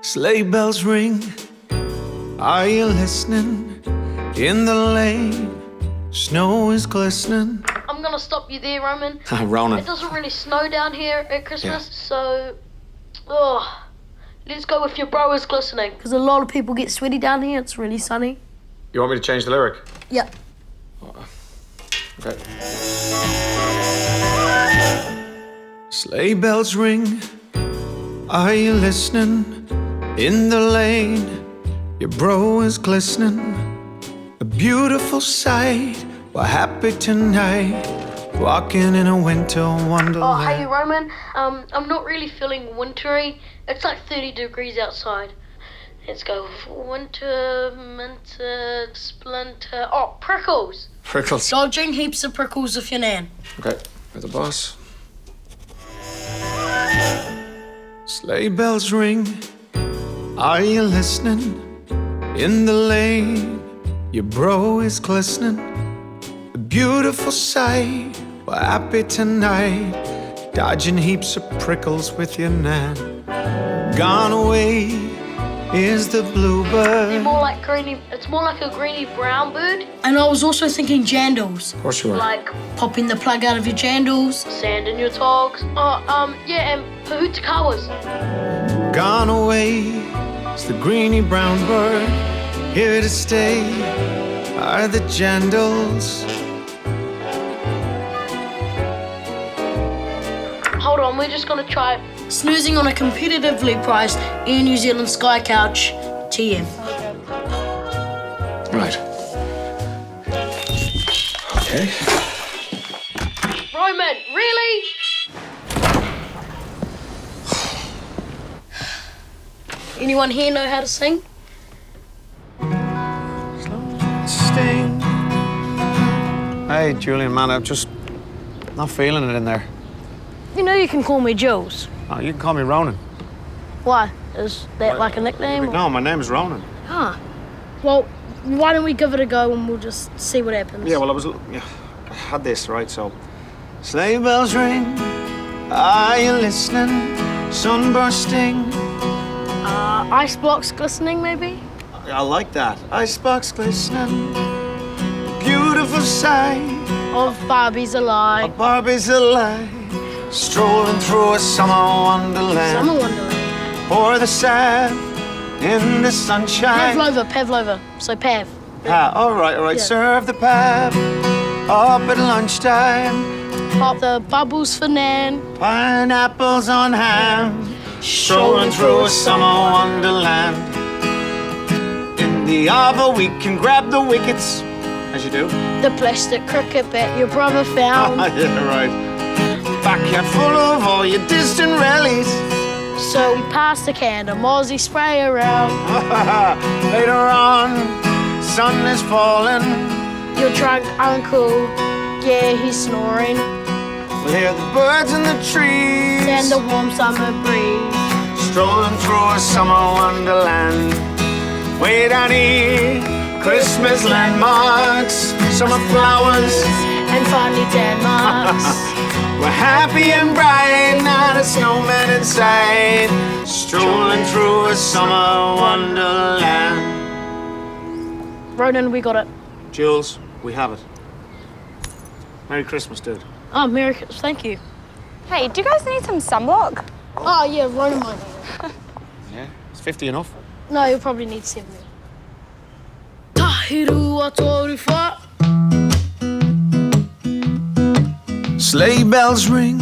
Sleigh bells ring, are you listening? In the lane, snow is glistening. I'm gonna stop you there, Roman. Ronan. It doesn't really snow down here at Christmas, Yeah. so... let's go with your bro is glistening. Because a lot of people get sweaty down here. It's really sunny. You want me to change the lyric? Yep. Okay. Sleigh bells ring, are you listening? In the lane, your bro is glistening. A beautiful sight, we're happy tonight, walking in a winter wonderland. Oh, hey, Roman. I'm not really feeling wintry. It's like 30 degrees outside. Let's go for winter, minter, splinter. Oh, prickles. Prickles. Dodging heaps of prickles with your nan. Okay, with the boss. Sleigh bells ring, are you listening? In the lane, your bro is glistening. A beautiful sight, we're happy tonight, dodging heaps of prickles with your nan. Gone away is the They're bluebird. more like greeny. It's more like a greeny brown bird. And I was also thinking jandals. Of course you are. Like Popping the plug out of your jandals. sand in your togs. Yeah, and pahutakawas. Gone away is the greeny brown bird. Here to stay are the jandals. Hold on, we're just gonna try. Snoozing on a competitively priced Air New Zealand Sky Couch TM. Right. Okay. Roman, really? Anyone here know how to sing? Sting. Hey, Julian, man, I'm just not feeling it in there. You know you can call me Jules. Oh, you can call me Ronan. Why? Is that like a nickname? or- No, my name's Ronan. Ah. Well, why don't we give it a go and we'll just see what happens? Yeah, well, I had this, right, so. Sleigh bells ring, are you listening? Sun bursting. Ice blocks glistening, maybe? I like that. Icebox glistening. Beautiful sight. Of Barbies A alive. Barbie's alive. Strolling through a summer wonderland. Summer Wonderland. Pour the salve in the sunshine. Pavlova. So Pav. All right. Yeah. Serve the pap up at lunchtime. Pop the bubbles for Nan. Pineapples on ham. Strolling through a summer wonderland. In the arbor we can grab the wickets, as you do. The plastic cricket bat your brother found. Yeah, right. Backyard full of all your distant rallies. So we passed the can of Mozzie spray around. Later on, sun is falling. Your drunk uncle, yeah, he's snoring. We'll hear the birds in the trees. And the warm summer breeze. Strolling through a summer wonderland. Way down here, Christmas landmarks, summer flowers. And finally Denmark's. We're happy and bright, not a snowman in sight. Strolling through a summer wonderland. Ronan, we got it. Jules, we have it. Merry Christmas, dude. Oh, Merry Christmas, thank you. Hey, do you guys need some sunblock? Oh, yeah, Ronan might need it. Yeah, it's 50 enough. No, you'll probably need 70. Tahiru atorifa. Sleigh bells ring,